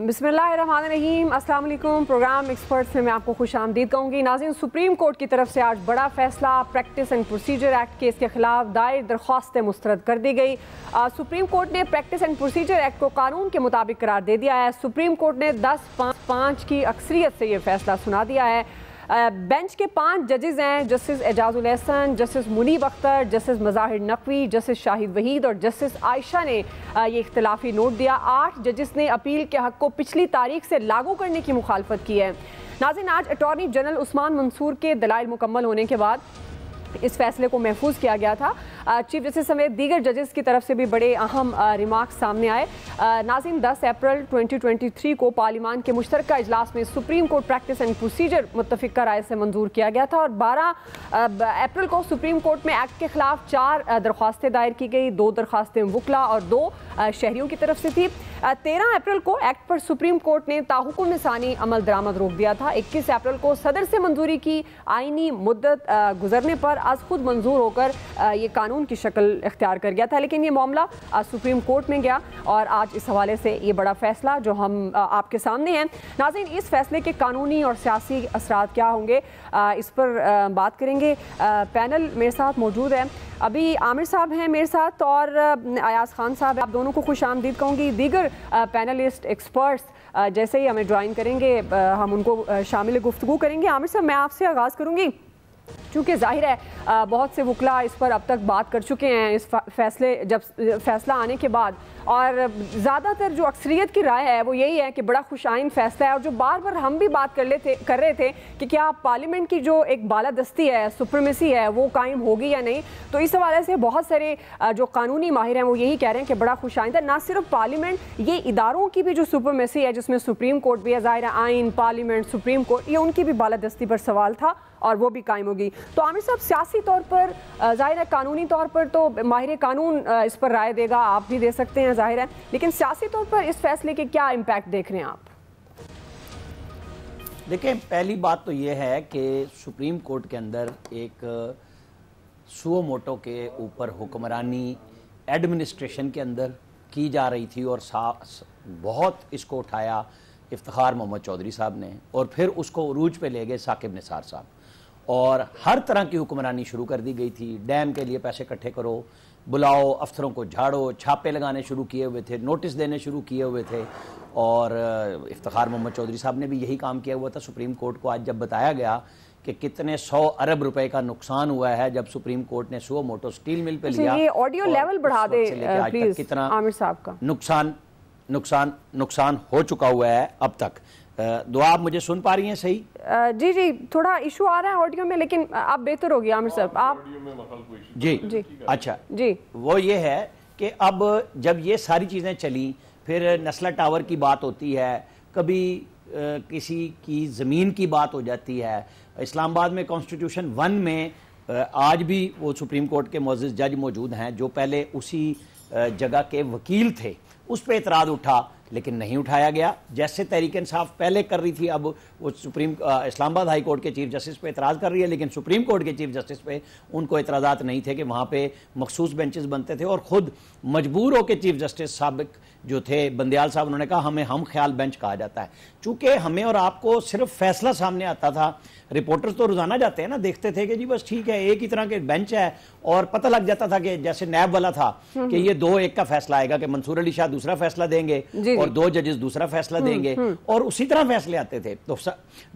बिस्मिल्लाहिर्रहमानिर्रहीम, अस्सलाम वालेकुम। प्रोग्राम एक्सपर्ट्स में मैं आपको खुश आमदीद कहूँगी। नाज़रीन, सुप्रीम कोर्ट की तरफ से आज बड़ा फैसला, practice and procedure act case के खिलाफ दायर दरख्वास्तें मुस्तरद कर दी गई। सुप्रीम कोर्ट ने प्रैक्टिस एंड प्रोसीजर एक्ट को कानून के मुताबिक करार दे दिया है। सुप्रीम कोर्ट ने 10-5 की अक्सरियत से ये फैसला सुना दिया है। बेंच के 5 जजेस हैं, justice Ijazul Ahsan, justice Munib Akhtar, justice Mazahir Naqvi, justice Shahid Waheed और जस्टिस आयशा ने ये इख्तिलाफी नोट दिया। 8 जजेस ने अपील के हक़ को पिछली तारीख से लागू करने की मुखालफत की है। नाज़रीन, आज अटॉर्नी जनरल उस्मान मंसूर के दलाइल मुकम्मल होने के बाद इस फैसले को महफूज किया गया था। चीफ जस्टिस समेत दीगर जजेस की तरफ से भी बड़े अहम रिमार्क्स सामने आए। नाज़रीन, 10 अप्रैल 2023 को पार्लियामान के मुश्तरका इजलास में supreme court practice and procedure मुत्तफ़िक़ा राय से मंजूर किया गया था और 12 अप्रैल को सुप्रीम कोर्ट में एक्ट के खिलाफ 4 दरख्वास्तें दायर की गई। 2 दरख्वास्तें वुकला और 2 शहरियों की तरफ से थी। 13 अप्रैल को एक्ट पर सुप्रीम कोर्ट ने ताहुकुम निसानी अमल दरामद रोक दिया था। 21 अप्रैल को सदर से मंजूरी की आइनी मुद्दत गुजरने पर आज खुद मंजूर होकर ये कानून की शक्ल इख्तियार कर गया था, लेकिन ये मामला सुप्रीम कोर्ट में गया और आज इस हवाले से ये बड़ा फैसला जो हम आपके सामने हैं। नाज़रीन, इस फैसले के कानूनी और सियासी असरात क्या होंगे, इस पर बात करेंगे। पैनल मेरे साथ मौजूद है। अभी आमिर साहब हैं मेरे साथ और अयाज खान साहब, आप दोनों को खुश आमदीद कहूँगी। दीगर पैनलिस्ट एक्सपर्ट्स जैसे ही हमें ज्वाइन करेंगे हम उनको शामिल गुफ्तगू करेंगे। आमिर साहब, मैं आपसे आगाज़ करूँगी। चूँकि जाहिर है बहुत से वकला इस पर अब तक बात कर चुके हैं इस फैसला आने के बाद, और ज़्यादातर जो अक्सरियत की राय है वो यही है कि बड़ा खुशाइन फैसला है। और जो बार बार हम भी बात कर रहे थे कि क्या पार्लियामेंट की जो एक बालादस्ती है, सुप्रीमेसी है, वो कायम होगी या नहीं। तो इस हवाले से बहुत सारे जो कानूनी माहिर हैं वो यही कह रहे हैं कि बड़ा खुशाइन था। ना सिर्फ पार्लियामेंट, ये इदारों की भी जो सुप्रीमेसी है जिसमें सुप्रीम कोर्ट भी है, ज़ाहिर आइन, पार्लियामेंट, सुप्रीम कोर्ट, ये उनकी भी बालादस्ती पर सवाल था और वो भी कायम होगी। तो आमिर साहब, सियासी तौर पर ज़ाहिर है, कानूनी तौर पर तो माहिर कानून इस पर राय देगा, आप भी दे सकते हैं ज़ाहिर है, लेकिन सियासी तौर पर इस फैसले के क्या इम्पैक्ट देख रहे हैं आप? देखिए, पहली बात तो ये है कि सुप्रीम कोर्ट के अंदर एक सुओ मोटो के ऊपर हुक्मरानी एडमिनिस्ट्रेशन के अंदर की जा रही थी और बहुत इसको उठाया इफ्तिखार मोहम्मद चौधरी साहब ने और फिर उसको उरूज पे ले गए साकिब निसार साहब और हर तरह की हुक्मरानी शुरू कर दी गई थी। डैम के लिए पैसे इकट्ठे करो, बुलाओ, अफसरों को झाड़ो, छापे लगाने शुरू किए हुए थे, नोटिस देने शुरू किए हुए थे और इफ्तिखार मोहम्मद चौधरी साहब ने भी यही काम किया हुआ था। सुप्रीम कोर्ट को आज जब बताया गया कि कितने 100 अरब रुपए का नुकसान हुआ है जब सुप्रीम कोर्ट ने सुओ मोटो स्टील मिल पे लिया, ये ऑडियो लेवल बढ़ा दे प्लीज, कितना आमिर साहब का नुकसान हो चुका हुआ है अब तक। दुआ, आप मुझे सुन पा रही हैं सही? जी, थोड़ा इशू आ रहा है ऑडियो में, लेकिन आप बेहतर होगी आमिर साहब। आप जी, अच्छा जी, वो ये है कि अब जब ये सारी चीज़ें चली, फिर नस्ला टावर की बात होती है, कभी किसी की ज़मीन की बात हो जाती है। इस्लामाबाद में कॉन्स्टिट्यूशन 1 में आज भी वो सुप्रीम कोर्ट के मुअज़्ज़िज़ जज मौजूद हैं जो पहले उसी जगह के वकील थे, उस पर एतराज़ उठा लेकिन नहीं उठाया गया। जैसे तहरीक इंसाफ पहले कर रही थी, अब वो इस्लामाबाद हाई कोर्ट के चीफ जस्टिस पे एतराज़ कर रही है, लेकिन सुप्रीम कोर्ट के चीफ जस्टिस पे उनको एतराज़ात नहीं थे कि वहाँ पे मखसूस बेंचेस बनते थे और ख़ुद मजबूर होकर चीफ जस्टिस साबिक जो थे बंदयाल साहब, उन्होंने कहा हमें हम ख्याल बेंच कहा जाता है। चूँकि हमें और आपको सिर्फ फैसला सामने आता था, रिपोर्टर्स तो रोजाना जाते हैं ना, देखते थे कि जी बस ठीक है, एक ही तरह के बेंच है और पता लग जाता था कि जैसे नैब वाला था कि ये 2-1 का फैसला आएगा कि मंसूर अली शाह दूसरा फैसला देंगे और 2 जजेस दूसरा फैसला देंगे और उसी तरह फैसले आते थे। तो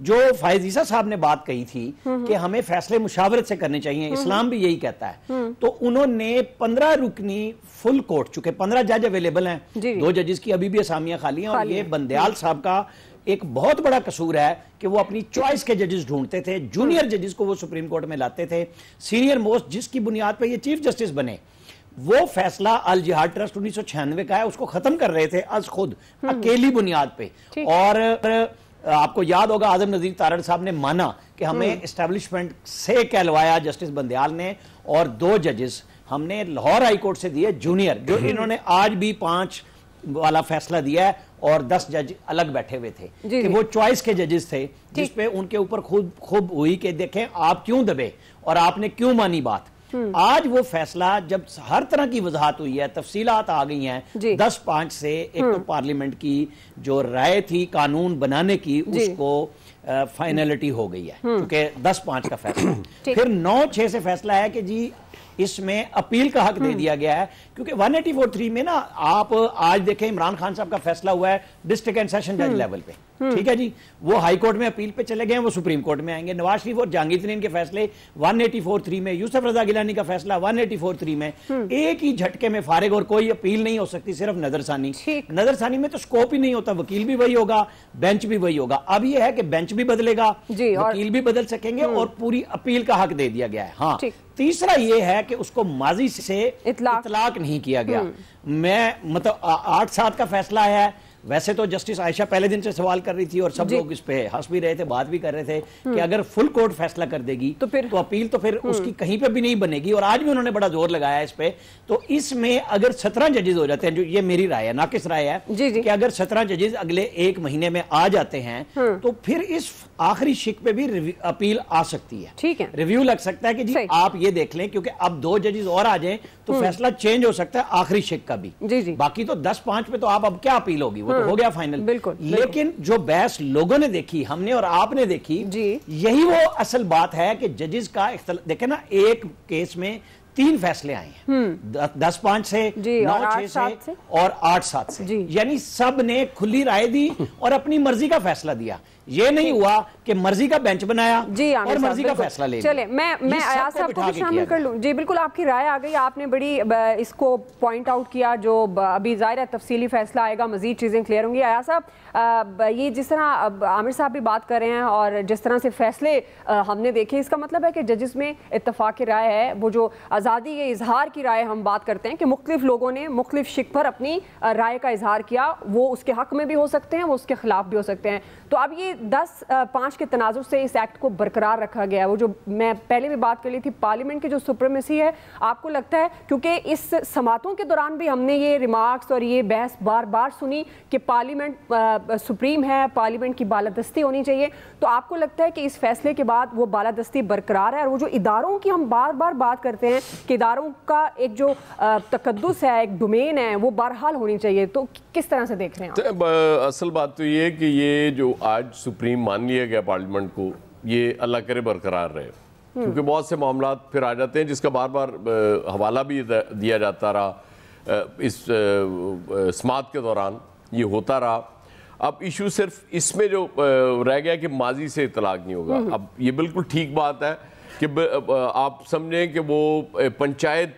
जो फायजीसा साहब ने बात कही थी कि हमें फैसले मुशावरत से करने चाहिए, इस्लाम भी यही कहता है, तो उन्होंने 15 रुकनी फुल कोर्ट, चूंकि 15 जज अवेलेबल हैं, 2 जजेस की अभी भी असामियां खाली हैं और ये बंदयाल साहब का एक बहुत बड़ा कसूर है कि वो अपनी चॉइस के जजेस ढूंढते थे, जूनियर जजेस को वो सुप्रीम कोर्ट में लाते थे, सीनियर मोस्ट जिसकी बुनियाद पर ये चीफ जस्टिस बने। वो फैसला अल जिहाद ट्रस्ट 1996 का है, उसको खत्म कर रहे थे अज खुद अकेली बुनियाद पे। और आपको याद होगा आजम नजीर तारड़ साहब ने माना कि हमें एस्टेब्लिशमेंट से कहलवाया जस्टिस बंदयाल ने और 2 जजेस हमने लाहौर हाई कोर्ट से दिए जूनियर, जो इन्होंने आज भी 5 वाला फैसला दिया है और 10 जज अलग बैठे हुए थे कि वो चॉइस के जजेस थे, जिसपे उनके ऊपर खूब हुई कि देखें आप क्यों दबे और आपने क्यों मानी बात। आज वो फैसला जब हर तरह की वजाहत हुई है, तफसीलात आ गई हैं, 10-5 से एक तो पार्लियामेंट की जो राय थी कानून बनाने की उसको फाइनलिटी हो गई है क्योंकि 10-5 का फैसला फिर 9-6 से फैसला है कि जी इसमें अपील का हक दे दिया गया है क्योंकि 184(3) में ना आप आज देखें इमरान खान साहब का फैसला हुआ है डिस्ट्रिक्ट एंड सेशन जज लेवल पे, ठीक है जी, वो हाई कोर्ट में अपील पे चले गए, वो सुप्रीम कोर्ट में आएंगे। नवाज शरीफ और जहांगीर तरीन के फैसले 184(3) में, यूसुफ रजा गिलानी का फैसला 184(3) में, एक ही झटके में फारिग और कोई अपील नहीं हो सकती, सिर्फ नजरसानी। नजरसानी में तो स्कोप ही नहीं होता, वकील भी वही होगा, बेंच भी वही होगा। अब यह है कि बेंच भी बदलेगा, वकील भी बदल सकेंगे और पूरी अपील का हक दे दिया गया है। हाँ, तीसरा यह है कि उसको माजी से इतलाक नहीं किया गया। मैं मतलब 8-7 का फैसला है, वैसे तो जस्टिस आयशा पहले दिन से सवाल कर रही थी और सब लोग इस पे हंस भी रहे थे, बात भी कर रहे थे कि अगर फुल कोर्ट फैसला कर देगी तो अपील तो फिर उसकी कहीं पे भी नहीं बनेगी। और आज भी उन्होंने बड़ा जोर लगाया इस पे। तो इसमें अगर 17 जजेस हो जाते हैं, जो ये मेरी राय है, नाकिस राय है कि अगर 17 जजेस अगले 1 महीने में आ जाते हैं तो फिर इस आखिरी शिक पे भी अपील आ सकती है, ठीक है, रिव्यू लग सकता है कि जी आप ये देख लें, क्योंकि अब 2 जजेस और आ जाएं तो फैसला चेंज हो सकता है आखिरी शिक का भी। बाकी तो 10-5 पे तो आप अब क्या अपील होगी, वो तो हो गया फाइनल। बिल्कुल, लेकिन जो बहस लोगों ने देखी, हमने और आपने देखी, यही वो असल बात है कि जजेस का देखे ना, एक केस में 3 फैसले आए हैं, 10-5 से, 9-6 से और 8-7 से, यानी सब ने खुली राय दी और अपनी मर्जी का फैसला दिया। ये नहीं हुआ कि मर्जी का बेंच बनाया और मर्जी का फैसला ले लिया। चले मैं आयाज साहब को शामिल कर लूं। जी बिल्कुल, आपकी राय आ गई, आपने बड़ी इसको पॉइंट आउट किया, जो अभी जाहिर है तफसीली फैसला आएगा, मजीद चीजें क्लियर होंगी। आयाज साहब, ये जिस तरह आमिर साहब भी बात कर रहे हैं और जिस तरह से फैसले हमने देखे, इसका मतलब है कि जजेस में इत्तफाक राय है, वो जो आज़ादी के इजहार की राय हम बात करते हैं कि मुख्तलिफ लोगों ने मुख्तलिफ शिक पर अपनी राय का इजहार किया, वो उसके हक में भी हो सकते हैं, वो उसके खिलाफ भी हो सकते हैं। तो अब ये 10-5 के तनाजुर से इस एक्ट को बरकरार रखा गया है। वो जो मैं पहले भी बात कर ली थी, पार्लियामेंट की जो सुप्रीमेसी है, आपको लगता है, क्योंकि इस समातों के दौरान भी हमने ये रिमार्क्स और ये बहस बार बार सुनी कि पार्लियामेंट सुप्रीम है, पार्लियामेंट की बालादस्ती होनी चाहिए, तो आपको लगता है कि इस फैसले के बाद वो बालादस्ती बरकरार है? और वो जो इदारों की हम बार बार बात करते हैं कि इदारों का एक जो तकद्दुस है, एक डोमेन है, वो बहरहाल होनी चाहिए, तो किस तरह से देख रहे हैं आप? असल बात तो ये कि ये जो आज सुप्रीम मान लिया गया पार्लियामेंट को, ये अल्लाह करे बरकरार रहे, क्योंकि बहुत से मामला फिर आ जाते हैं जिसका बार बार हवाला भी दिया जाता रहा, इस समात के दौरान ये होता रहा। अब इशू सिर्फ इसमें जो रह गया कि माजी से इतलाक नहीं होगा। अब ये बिल्कुल ठीक बात है कि आप समझें कि वो पंचायत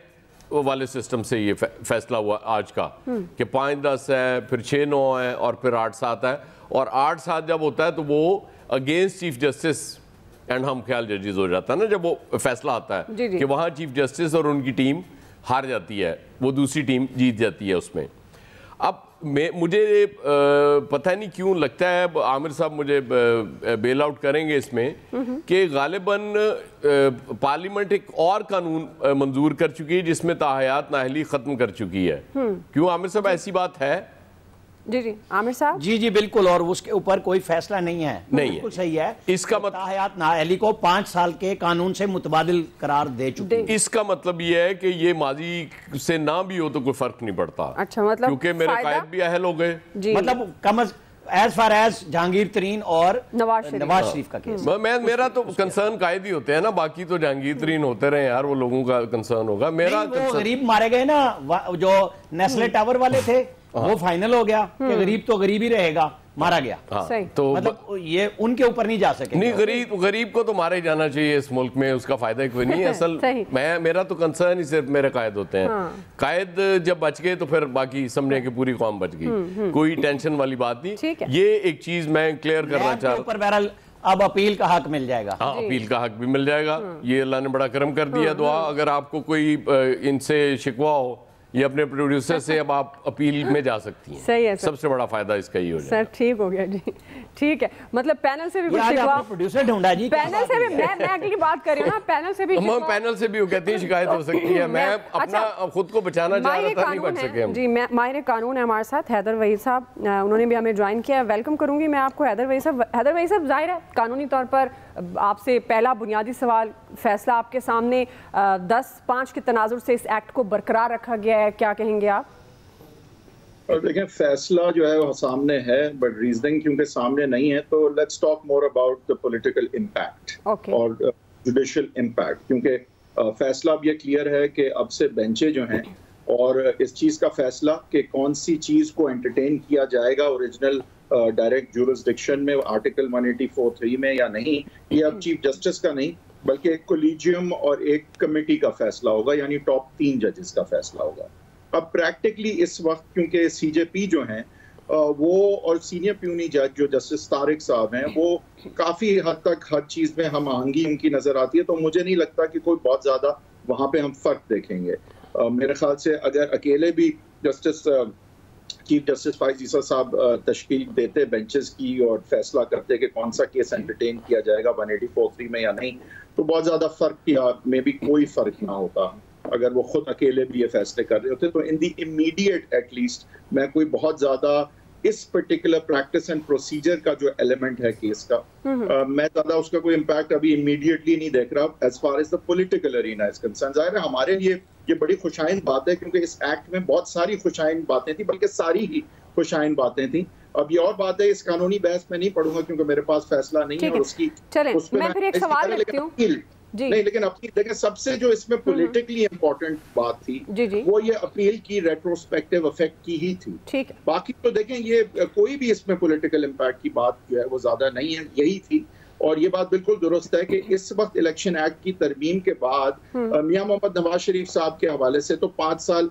वाले सिस्टम से ये फैसला हुआ आज का कि 5-10 है, फिर 6-9 है और फिर 8-7 है, और 8-7 जब होता है तो वो अगेंस्ट चीफ जस्टिस एंड हम ख्याल जजेस हो जाता है ना, जब वो फैसला आता है कि वहाँ चीफ जस्टिस और उनकी टीम हार जाती है, वो दूसरी टीम जीत जाती है उसमें। अब मुझे पता नहीं क्यों लगता है, आमिर साहब मुझे बेल आउट करेंगे इसमें, कि गालिबन पार्लियामेंट एक और कानून मंजूर कर चुकी है जिसमें ताहयात नाअहली खत्म कर चुकी है। क्यों आमिर साहब, ऐसी बात है? जी आमिर साहब। जी बिल्कुल, और उसके ऊपर कोई फैसला नहीं है। नहीं, बिल्कुल सही है। इसका मतलब ताहयात नाअहली को 5 साल के कानून से मुतबादिल करार दे चुके हैं। इसका मतलब ये है कि ये माजी से ना भी हो तो कोई फर्क नहीं पड़ता। अच्छा, मतलब क्योंकि मेरे कायद भी अहल हो गए, मतलब कम एज फार एज जहांगीर तरीन और नवाज शरीफ का केस। मेरा तो कंसर्न कायद ही होते हैं ना, बाकी तो जहांगीर तरीन होते रहे यार, वो लोगों का कंसर्न होगा। मेरा गरीब मारे गए ना, जो नेस्ले टावर वाले थे, वो फाइनल हो गया कि गरीब तो गरीब ही रहेगा, मारा गया। तो मतलब ये उनके ऊपर नहीं जा सके। नहीं, गरीब को तो मारा ही जाना चाहिए इस मुल्क में, उसका फायदा कोई नहीं है। असल मेरा तो कंसर्न ही सिर्फ मेरे कायद होते हैं। कायद जब बच गए तो फिर बाकी समझे कि पूरी कौम बच गई, कोई टेंशन वाली बात नहीं। ये एक चीज मैं क्लियर करना चाह रहा हूं। बहरहाल अब अपील का हक मिल जाएगा। हाँ, अपील का हक भी मिल जाएगा। ये अल्लाह ने बड़ा करम कर दिया। दुआ, अगर आपको कोई इनसे शिकवा हो ये अपने प्रोड्यूसर से, अब आप अपील में जा सकती हैं। सही है सर। सबसे बड़ा फायदा इसका ही हो जाए। सर ठीक हो गया जी, ठीक है। मतलब पैनल से भी प्रोड्यूसर ढूंढा जी, पैनल से भी मैं अगली बात कर रही हूँ ना, पैनल से भी पैनल से भी वो कहती है शिकायत हो सकती है। मैं अपना खुद को बचाना चाह रहा था, नहीं बच सके हम। जी, मैं माहिर कानून है हमारे साथ हैदर वहीद साहब, उन्होंने भी हमें ज्वाइन किया। वेलकम करूंगी मैं आपको हैदर वहीद साहब। हैदर वहीद साहब, जाहिर है कानूनी तौर पर आपसे पहला बुनियादी सवाल, फैसला आपके सामने 10-5 के तनाजुर से इस एक्ट को बरकरार रखा गया है, क्या कहेंगे आप? और देखें, फैसला जो है वो सामने है, बट रीजनिंग क्योंकि सामने नहीं है, तो let's talk more about the political impact और जुडिशियल इम्पैक्ट। क्योंकि फैसला अब ये क्लियर है कि अब से बेंचे जो हैं और इस चीज़ का फैसला कि कौन सी चीज़ को एंटरटेन किया जाएगा ओरिजिनल डायरेक्ट जुरिस्डिक्शन में आर्टिकल 184(3) में या नहीं, ये अब चीफ जस्टिस का नहीं बल्कि एक कोलिजियम और एक कमेटी का फैसला होगा, यानी टॉप 3 जजेस का फैसला होगा। अब प्रैक्टिकली इस वक्त क्योंकि सीजेपी जो हैं वो और सीनियर प्यूनी जज जो जस्टिस तारिक साहब हैं वो काफ़ी हद तक हर चीज़ में हम आहंगी उनकी नज़र आती है, तो मुझे नहीं लगता कि कोई बहुत ज़्यादा वहाँ पे हम फ़र्क देखेंगे। मेरे ख्याल से अगर अकेले भी चीफ जस्टिस फाइज ईसा साहब तश्कील देते बेंचेस की और फैसला करते कि कौन सा केस एंटरटेन किया जाएगा 184(3) में या नहीं, तो बहुत ज़्यादा फ़र्क या मे बी कोई फ़र्क ना होता अगर वो खुद अकेले भी ये फैसले कर रहे होते। तो इन दी इमीडिएट एटलीस्ट मैं कोई बहुत ज़्यादा इस पर्टिकुलर प्रैक्टिस एंड प्रोसीजर का जो एलिमेंट है केस का मैं ज़्यादा उसका कोई इम्पैक्ट अभी इमीडिएटली नहीं देख रहा as far as the political arena is concern. जाहिर है हमारे लिए ये बड़ी खुशाइन बात है क्योंकि इस एक्ट में बहुत सारी खुशाइन बातें थी, बल्कि सारी ही खुशाइन बातें थी। अब ये और बात है, इस कानूनी बहस में नहीं पढ़ूंगा क्योंकि मेरे पास फैसला नहीं है और उसकी मैं फिर एक सवाल रखती हूं नहीं, लेकिन अपनी देखिए सबसे जो इसमें पॉलिटिकली इम्पोर्टेंट बात थी वो ये अपील की रेट्रोस्पेक्टिव इफेक्ट की ही थी। ठीक, बाकी तो देखें ये कोई भी इसमें पॉलिटिकल इम्पैक्ट की बात जो है वो ज्यादा नहीं है, यही थी। और ये बात बिल्कुल दुरुस्त है कि इस वक्त इलेक्शन एक्ट की तरमीम के बाद मियां मोहम्मद नवाज शरीफ साहब के हवाले से तो 5 साल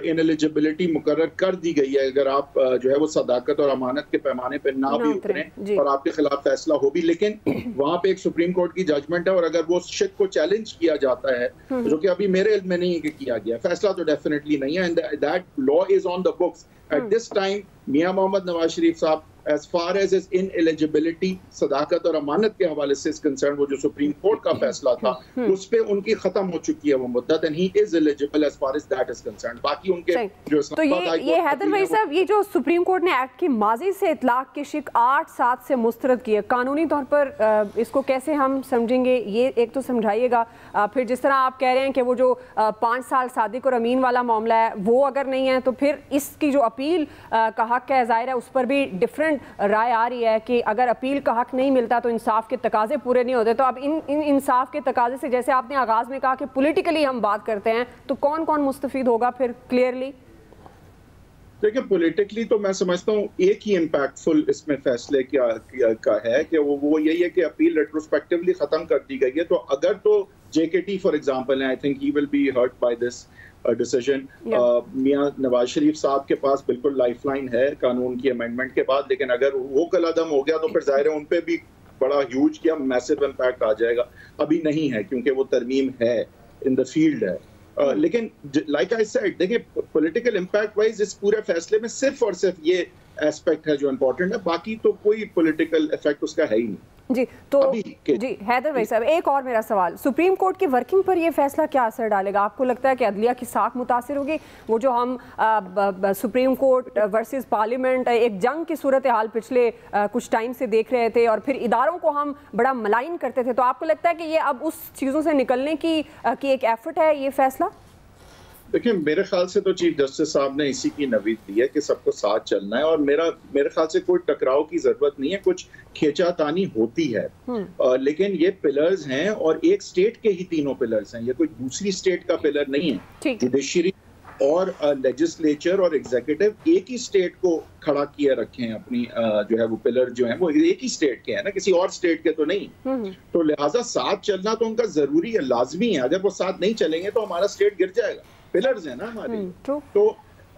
इनएलिजिबिलिटी मुकर्रर कर दी गई है अगर आप जो है वो सदाकत और अमानत के पैमाने पर ना भी उतरें और आपके खिलाफ फैसला हो भी, लेकिन वहां पे एक सुप्रीम कोर्ट की जजमेंट है और अगर वो शिट को चैलेंज किया जाता है जो कि अभी मेरे इल्म में नहीं है कि किया गया, फैसला तो डेफिनेटली नहीं है, and that law is on the books at this time. Mian Muhammad Nawaz Sharif sahab as far as his ineligibility सदाकत और अमानत के हवाले से कंसर्न, वो जो सुप्रीम कोर्ट का फैसला था उस पे उनकी खत्म हो चुकी है वो मुद्दत, and he is eligible as far as that is concerned। बाकी उनके जो तो ये हैदर भाई साहब, ये जो सुप्रीम कोर्ट ने एक्ट की माजी से इतलाक की शिक 8-7 से मुस्तरद की है, कानूनी तौर पर इसको कैसे हम समझेंगे, ये एक तो समझाइएगा। फिर जिस तरह आप कह रहे हैं कि वो जो 5 साल सादिक और अमीन वाला मामला है वो अगर नहीं है तो फिर इसकी जो अपील का हक है ज़ाहिर है उस पर भी डिफरेंट राय आ रही है कि अगर अपील का हक नहीं मिलता तो इंसाफ के तकाजे पूरे नहीं होते। तो अब इन इंसाफ के तकाजे से, जैसे आपने आगाज में कहा कि पॉलिटिकली हम बात करते हैं, तो कौन कौन मुस्तफीद होगा फिर क्लियरली? देखिए पॉलिटिकली तो मैं समझता हूँ एक ही इम्पैक्टफुल इसमें फैसले का है कि वो यही है कि अपील रेट्रोस्पेक्टिवली खत्म कर दी गई है। तो अगर तो JKT फॉर एग्जांपल है, I think he will be hurt by this decision. Mian Nawaz Sharif sahab के पास बिल्कुल लाइफलाइन है कानून की अमेंडमेंट के बाद, लेकिन अगर वो कलादम हो गया तो फिर जाहिर है उन पे भी बड़ा ह्यूज या मैसिव इम्पैक्ट आ जाएगा। अभी नहीं है क्योंकि वो तरमीम है, इन द फील्ड है। लेकिन लाइक आई सेड, देखिए पॉलिटिकल इम्पैक्ट वाइज इस पूरे फैसले में सिर्फ और सिर्फ ये एस्पेक्ट है जो इम्पोर्टेंट है, बाकी तो कोई पॉलिटिकल इफेक्ट उसका है ही नहीं। जी तो जी हैदर भाई साहब, एक और मेरा सवाल, सुप्रीम कोर्ट की वर्किंग पर ये फैसला क्या असर डालेगा? आपको लगता है कि अदलिया की साख मुतासिर होगी? वो जो हम सुप्रीम कोर्ट वर्सेस पार्लियामेंट एक जंग की सूरत हाल पिछले कुछ टाइम से देख रहे थे और फिर इदारों को हम बड़ा मलाइन करते थे, तो आपको लगता है कि ये अब उस चीज़ों से निकलने की एक एफर्ट है ये फैसला? देखिए मेरे ख्याल से तो चीफ जस्टिस साहब ने इसी की नवीद दी है कि सबको साथ चलना है और मेरे ख्याल से कोई टकराव की जरूरत नहीं है, कुछ खींचातानी होती है लेकिन ये पिलर्स हैं और एक स्टेट के ही तीनों पिलर्स हैं, ये कोई दूसरी स्टेट का पिलर नहीं है। जुडिशरी और लेजिस्लेचर और एग्जीक्यूटिव एक ही स्टेट को खड़ा किए रखे हैं, अपनी जो है वो पिलर जो है वो एक ही स्टेट के हैं ना, किसी और स्टेट के तो नहीं। तो लिहाजा साथ चलना तो उनका जरूरी है, लाजमी है। अगर वो साथ नहीं चलेंगे तो हमारा स्टेट गिर जाएगा। पिलर्स है ना हमारे। तो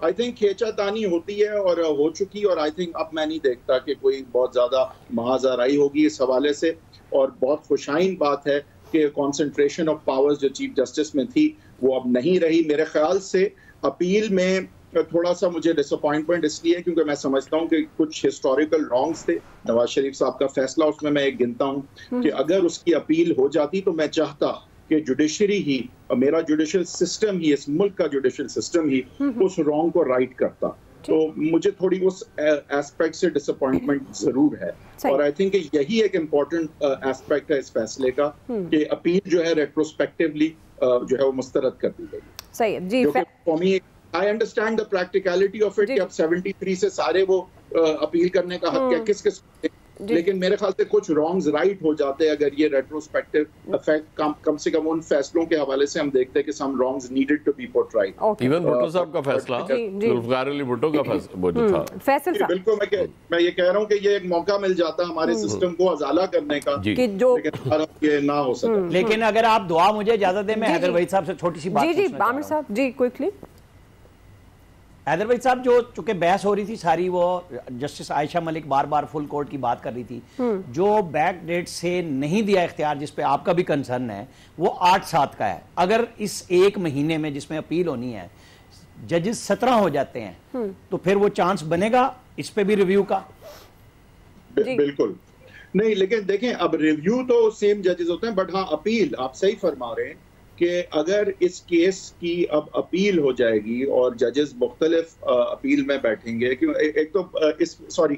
आई थिंक खींचातानी होती है और हो चुकी, और आई थिंक अब मैं नहीं देखता कि कोई बहुत ज्यादा महाजराई होगी इस हवाले से। और बहुत खुशाइन बात है कि कॉन्सेंट्रेशन ऑफ पावर्स जो चीफ जस्टिस में थी वो अब नहीं रही। मेरे ख्याल से अपील में थोड़ा सा मुझे डिसअपॉइंटमेंट इसलिए क्योंकि मैं समझता हूँ कि कुछ हिस्टोरिकल रॉन्ग्स थे नवाज शरीफ साहब का फैसला, उसमें मैं एक गिनता हूँ कि अगर उसकी अपील हो जाती तो मैं चाहता कि जुडिशरी ही, मेरा जुडिशल सिस्टम ही, इस मुल्क का जुडिशल सिस्टम ही उस रॉन्ग को राइट करता। तो मुझे थोड़ी उस एस्पेक्ट से डिसअपॉइंटमेंट जरूर है। और आई थिंक यही एक इम्पोर्टेंट एस्पेक्ट है इस फैसले का कि अपील जो है रेट्रोस्पेक्टिवली जो है वो मुस्तरद कर दी गई। सही है जी। For me I understand the practicality of it कि अब 73 से सारे वो अपील करने का हक है किस लेकिन मेरे ख्याल से कुछ रॉन्ग्स राइट हो जाते हैं अगर ये रेट्रोस्पेक्टिव इफेक्ट कम से कम उन फैसलों के हवाले से हम देखते हैं कि some wrongs needed to be portrayed. Even Bhutto sahab का फैसला, जुल्फिकार अली भुट्टो का वो जो था, फैसल साहब बिल्कुल मैं ये कह रहा हूँ कि ये एक मौका मिल जाता हमारे सिस्टम को अजाला करने का कि जो ये ना हो सके। लेकिन अगर आप दुआ मुझे इजाजत दें, मैं हैदर वहीद साहब से छोटी सी बात जी आमिर साहब जी क्विकली। हैदर वहीद साहब, जो चूंकि बहस हो रही थी सारी, वो जस्टिस आयशा मलिक बार बार फुल कोर्ट की बात कर रही थी, जो बैक डेट से नहीं दिया इख्तियार जिस पे आपका भी कंसर्न है, वो 8/7 का है। अगर इस एक महीने में जिसमें अपील होनी है जजेस 17 हो जाते हैं तो फिर वो चांस बनेगा इस पे भी रिव्यू का? बिल्कुल नहीं, लेकिन देखें अब रिव्यू तो सेम जजेस होते हैं, बट हाँ अपील आप सही फरमा रहे हैं कि अगर इस केस की अब अपील हो जाएगी और जजेस मुख्तलिफ अपील में बैठेंगे, क्यों एक तो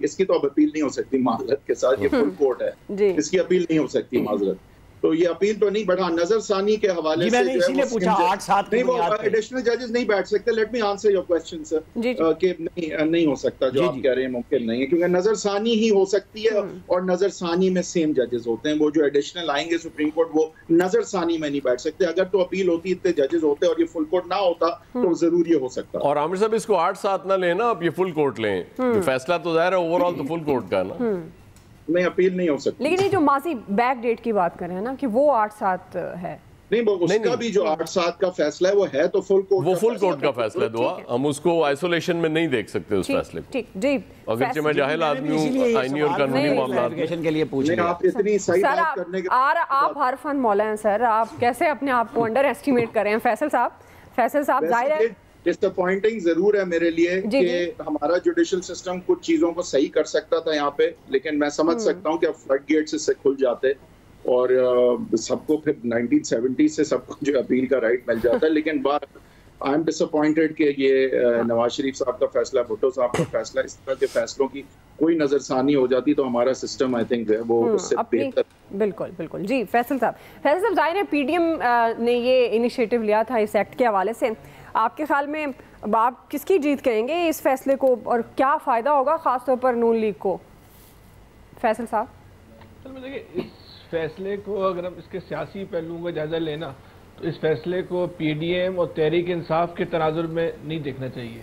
इसकी तो अब अपील नहीं हो सकती माजरत के साथ, ये फुल कोर्ट है, इसकी अपील नहीं हो सकती माजरत, तो ये अपील तो नहीं, बट हाँ नजरसानी के हवाले से इसीलिए पूछा 8/7 नहीं, वो एडिशनल जजेस नहीं बैठ सकते। Let me answer your question sir, कि नहीं हो सकता जो आप कह रहे हैं, मुमकिन नहीं है, क्योंकि नजरसानी ही हो सकती है और नजरसानी में सेम जजेस होते हैं। वो जो एडिशनल आएंगे सुप्रीम कोर्ट, वो नजरसानी में नहीं बैठ सकते। अगर तो अपील होती इतने जजेस होते और ये फुल कोर्ट ना होता तो जरूर ये हो सकता। और आमिर साहब इसको 8/7 ना लेना, आप ये फुल कोर्ट लें, फैसला तो जाहिर है ओवरऑल तो फुल कोर्ट का ना, नहीं अपील नहीं हो सकती। लेकिन ये जो माजी बैक डेट की बात करें ना कि वो 8/7 है, नहीं उसका भी जो 8/7 का फैसला है वो है तो फुल कोर्ट, वो फुल कोर्ट का फैसला दुआ, हम उसको आइसोलेशन में नहीं देख सकते उस फैसले को। ठीक जी, अगर मैं जाहिल आदमी हूं आईनी और कानूनी मामलों के लिए पूछ रहे हैं, आप इतनी सही बात करने के आप हर फन मौला हैं सर, आप कैसे अपने आप को अंडर एस्टिमेट कर रहे हैं? फैसल साहब जाहिर है डिसअपॉइंटिंग जरूर है मेरे लिए कि हमारा जुडिशल सिस्टम कुछ चीजों को सही कर सकता था यहाँ पे, लेकिन मैं समझ सकता हूँ कि अब फ्लड गेट से खुल जाते और सबको फिर 1970 से सबको जो अपील का राइट मिल जाता है। लेकिन आई एम डिसअपॉइंटेड कि ये नवाज शरीफ साहब का फैसला, भुट्टो साहब का फैसला, इस तरह के फैसलों की कोई नजरसानी हो जाती तो हमारा सिस्टम आई थिंक वो उससे बेहतर। बिल्कुल जी। फैसल साहब जाहिर है पीडीएम ने ये इनिशिएटिव लिया था इस एक्ट के हवाले से, आपके ख्याल में आप किसकी जीत कहेंगे इस फैसले को और क्या फ़ायदा होगा ख़ासतौर पर नून लीग को? फैसल साहब देखिए, इस फैसले को अगर हम इसके सियासी पहलुओं का जायज़ा लेना तो इस फैसले को पीडीएम और तहरीक इंसाफ के तनाजुर में नहीं देखना चाहिए।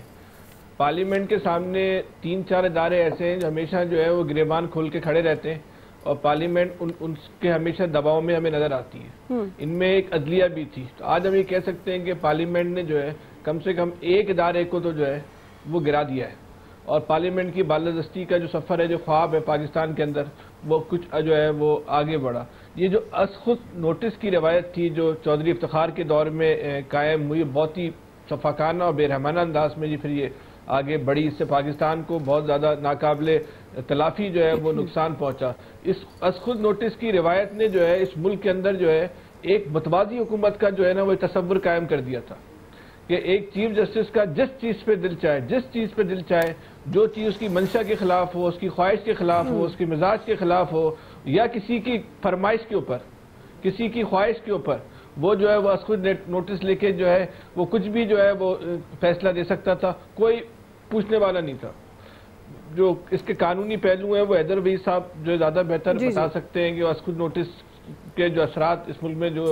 पार्लियामेंट के सामने 3-4 इदारे ऐसे हैं जो हमेशा जो है वो गिरेबान खोल के खड़े रहते हैं और पार्लियामेंट उनके हमेशा दबाव में हमें नजर आती है। इनमें एक अदलिया भी थी, तो आज हम ये कह सकते हैं कि पार्लियामेंट ने जो है कम से कम एक इदारे को तो जो है वो गिरा दिया है और पार्लियामेंट की बालादस्ती का जो सफ़र है, जो ख्वाब है पाकिस्तान के अंदर, वो कुछ जो है वो आगे बढ़ा। ये जो खुद नोटिस की रवायत थी जो चौधरी इफ्तिखार के दौर में कायम हुई, बहुत ही शफाकाना और बेरहमाना अंदाज में फिर ये आगे बढ़ी, इससे पाकिस्तान को बहुत ज़्यादा नाकाबिले तलाफी जो है वो नुकसान पहुंचा। इस खुद नोटिस की रिवायत ने जो है इस मुल्क के अंदर जो है एक मतवादी हुकूमत का जो है ना वो तसव्वुर कायम कर दिया था कि एक चीफ जस्टिस का जिस चीज़ पे दिल चाहे, जो चीज़ उसकी मंशा के खिलाफ हो, उसकी ख्वाहिश के खिलाफ हो, उसकी मिजाज के खिलाफ हो या किसी की फरमाइश के ऊपर, किसी की ख्वाहिश के ऊपर, वो जो है वो खुद नोटिस लेके जो है वो कुछ भी जो है वो फैसला दे सकता था, कोई पूछने वाला नहीं था। जो इसके कानूनी पहलू हैं वो हैदर वहीद साहब जो ज़्यादा बेहतर बता सकते हैं कि असखुद नोटिस के जो असरात इस मुल्क में जो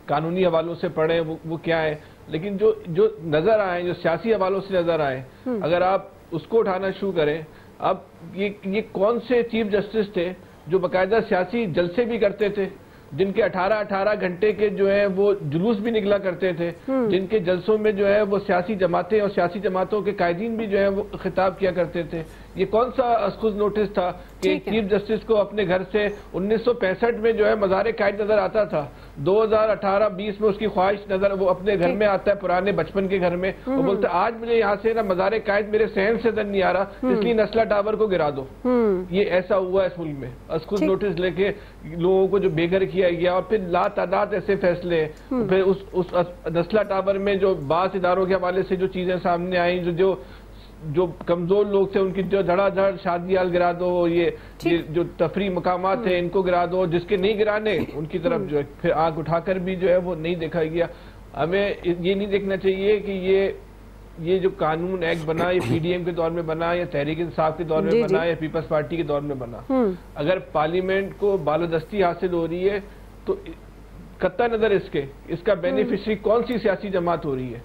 कानूनी हवालों से पड़े हैं वो क्या है। लेकिन जो नज़र आए, जो सियासी हवालों से नज़र आए, अगर आप उसको उठाना शुरू करें, अब ये कौन से चीफ जस्टिस थे जो बाकायदा सियासी जलसे भी करते थे, जिनके 18 घंटे के जो है वो जुलूस भी निकला करते थे, जिनके जलसों में जो है वो सियासी जमातें और सियासी जमातों के कायदीन भी जो है वो खिताब किया करते थे। ये कौन सा असखुद नोटिस था कि चीफ जस्टिस को अपने घर से 1965 में जो है मज़ार कायद नजर आता था, 2018-20 में उसकी ख्वाहिश नजर वो अपने घर में आता है, पुराने बचपन के घर में, वो बोलते आज मुझे यहाँ से ना मज़ार कायद मेरे सहन से नजर नहीं आ रहा, इसलिए नस्ला टावर को गिरा दो। ये ऐसा हुआ इस मुल्क में, असखुद नोटिस लेके लोगों को जो बेघर किया गया और फिर लातादाद ऐसे फैसले, फिर उस नस्ला टावर में जो बास इदारों के हवाले से जो चीजें सामने आई, जो जो कमजोर लोग थे उनकी जो धड़ाधड़ शादियाल गिरा दो, ये जो तफरी मकामात थे इनको गिरा दो, जिसके नहीं गिराने उनकी तरफ जो है फिर आंख उठाकर भी जो है वो नहीं देखा गया। हमें ये नहीं देखना चाहिए कि ये जो कानून एक्ट बना ये पीडीएम के दौर में बना या तहरीक इंसाफ के दौर में बना या पीपल्स पार्टी के दौर में बना। अगर पार्लियामेंट को बालादस्ती हासिल हो रही है तो कत्ता नजर इसका बेनिफिशरी कौन सी सियासी जमात हो रही है,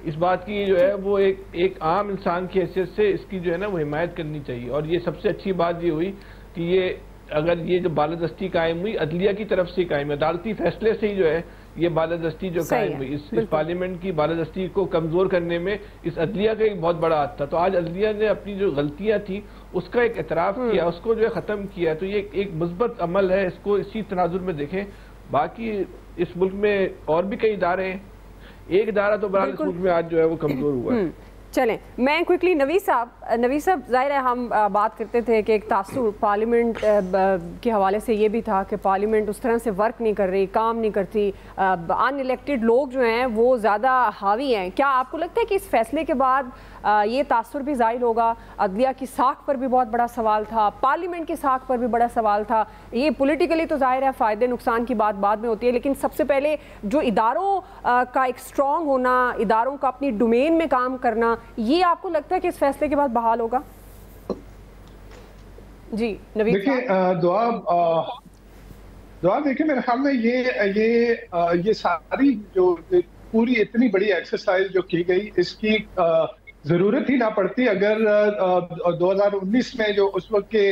इस बात की जो है वो एक आम इंसान की हैसियत से इसकी जो है ना वो हिमायत करनी चाहिए। और ये सबसे अच्छी बात ये हुई कि ये जो बालादस्ती कायम हुई अदलिया की तरफ से कायम, अदालती फैसले से ही जो है ये बालादस्ती जो कायम हुई, इस पार्लियामेंट की बालादस्ती को कमजोर करने में इस अदलिया का एक बहुत बड़ा हाथ था। तो आज अदलिया ने अपनी जो गलतियां थी उसका एक एतराफ किया, उसको जो है खत्म किया, तो ये एक मुस्बत अमल है, इसको इसी तनाजुर में देखें। बाकी इस मुल्क में और भी कई इदारे हैं, एक इदारा तो बहरहाल इस मुल्क में आज जो है वो कमजोर हुआ है। चलें, मैं क्विकली नवीद साहब जाहिर है हम बात करते थे कि एक तासुर पार्लियामेंट के हवाले से ये भी था कि पार्लियामेंट उस तरह से वर्क नहीं कर रही, काम नहीं करती, अनइलेक्टेड लोग जो हैं वो ज़्यादा हावी हैं। क्या आपको लगता है कि इस फैसले के बाद ये तासुर भी ज़ाहिर होगा? अदलिया की साख पर भी बहुत बड़ा सवाल था, पार्लियामेंट की साख पर भी बड़ा सवाल था। ये पॉलिटिकली तो जाहिर है फ़ायदे नुकसान की बात बाद में होती है, लेकिन सबसे पहले जो इदारों का एक स्ट्रॉन्ग होना, इदारों का अपनी डोमेन में काम करना, ये आपको लगता है कि इस फैसले के बाद बहाल होगा? जी नवीद, देखिए दुआ देखिए, मेरे ख्याल में ये सारी जो पूरी इतनी बड़ी एक्सरसाइज जो की गई इसकी जरूरत ही ना पड़ती अगर 2019 में जो उस वक्त के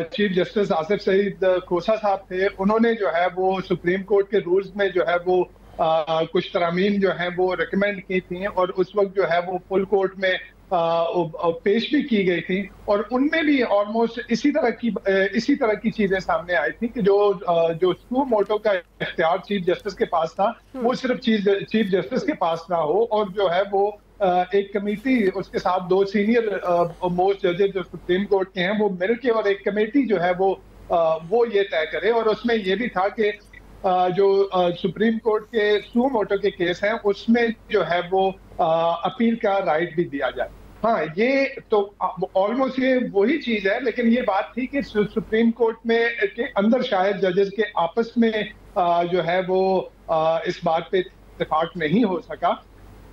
चीफ जस्टिस आसिफ सईद खोसा साहब थे, उन्होंने जो है वो सुप्रीम कोर्ट के रूल्स में जो है वो कुछ तरामीम जो है वो रिकमेंड की थी और उस वक्त जो है वो फुल कोर्ट में पेश भी की गई थी और उनमें भी ऑलमोस्ट इसी तरह की चीजें सामने आई थी कि जो सुओ मोटो का इख्तियार चीफ जस्टिस के पास था वो सिर्फ चीफ जस्टिस के पास ना हो और जो है वो एक कमेटी, उसके साथ 2 सीनियर मोस्ट जजेस जो सुप्रीम कोर्ट के हैं वो मिलके और एक कमेटी जो है वो ये तय करे। और उसमें ये भी था कि जो सुप्रीम कोर्ट के सुओ मोटो के केस हैं उसमें जो है वो अपील का राइट भी दिया जाए। हाँ, ये तो ऑलमोस्ट ये वही चीज है, लेकिन ये बात थी कि सुप्रीम कोर्ट में के अंदर शायद जजेस के आपस में जो है वो इस बात पे इत्तेफाक नहीं हो सका।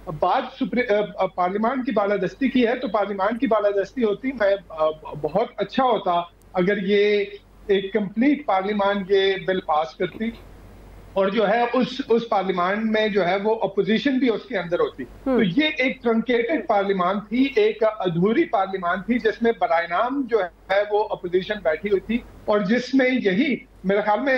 बात पार्लियामेंट की बालादस्ती की है तो पार्लियामेंट की बालादस्ती होती, मैं बहुत अच्छा होता अगर ये एक कंप्लीट पार्लियामेंट ये बिल पास करती और जो है उस पार्लियामेंट में जो है वो अपोजिशन भी उसके अंदर होती। तो ये एक ट्रंकेटेड पार्लियामेंट थी, एक अधूरी पार्लियामेंट थी जिसमें बराए नाम जो है वो अपोजिशन बैठी हुई थी और जिसमें यही मेरे ख्याल में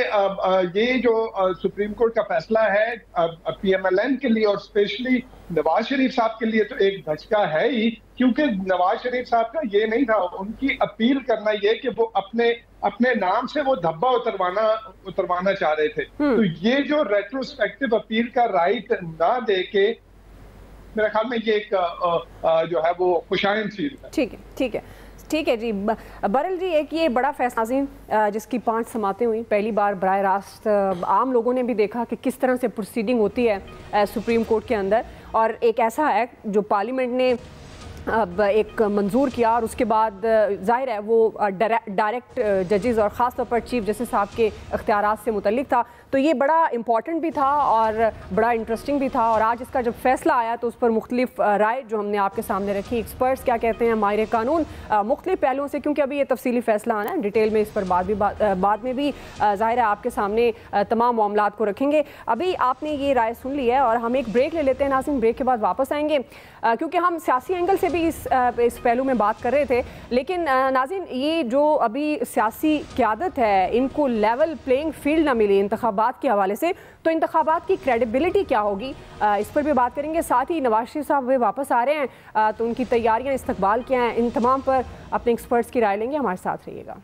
ये जो सुप्रीम कोर्ट का फैसला है पीएमएलएन के लिए और स्पेशली नवाज शरीफ साहब के लिए तो एक धचका है ही, क्योंकि नवाज शरीफ साहब का ये नहीं था, उनकी अपील करना ये कि वो अपने नाम से वो धब्बा उतरवाना चाह रहे थे। तो ये जो रेट्रोस्पेक्टिव अपील का राइट ना दे के मेरे ख्याल में ये एक जो है वो खुशाइन चीज है। ठीक है जी। बरल जी, एक ये बड़ा फैसला जिसकी 5 समातें हुई, पहली बार बराह रास्त आम लोगों ने भी देखा कि किस तरह से प्रोसीडिंग होती है सुप्रीम कोर्ट के अंदर, और एक ऐसा एक्ट जो पार्लियामेंट ने अब एक मंजूर किया और उसके बाद जाहिर है वो डायरेक्ट जजेस और ख़ास तौर पर चीफ जस्टिस साहब के इख्तियारात से मुतल्लिक था। तो ये बड़ा इंपॉर्टेंट भी था और बड़ा इंटरेस्टिंग भी था। और आज इसका जब फैसला आया तो उस पर मुख्तलिफ राय जो हमने आपके सामने रखी, एक्सपर्ट्स क्या कहते हैं, माहिर कानून मुख्तलिफ पहलुओं से, क्योंकि अभी ये तफसीली फैसला आना है, डिटेल में इस पर बाद में भी जाहिर है आपके सामने तमाम मामलात को रखेंगे। अभी आपने ये राय सुन ली है और हम एक ब्रेक ले लेते हैं नाज़रीन, ब्रेक के बाद वापस आएंगे क्योंकि हम सियासी एंगल से भी इस पहलू में बात कर रहे थे। लेकिन नाज़रीन, ये जो अभी सियासी क़यादत है इनको लेवल प्लेइंग फील्ड ना मिली इंतखाबात के हवाले से, तो इंतखाबात की क्रेडिबिलिटी क्या होगी, इस पर भी बात करेंगे। साथ ही नवाज शरीफ साहब वे वापस आ रहे हैं तो उनकी तैयारियां, इस्तकबाल क्या हैं, इन तमाम पर अपने एक्सपर्ट्स की राय लेंगे। हमारे साथ रहिएगा।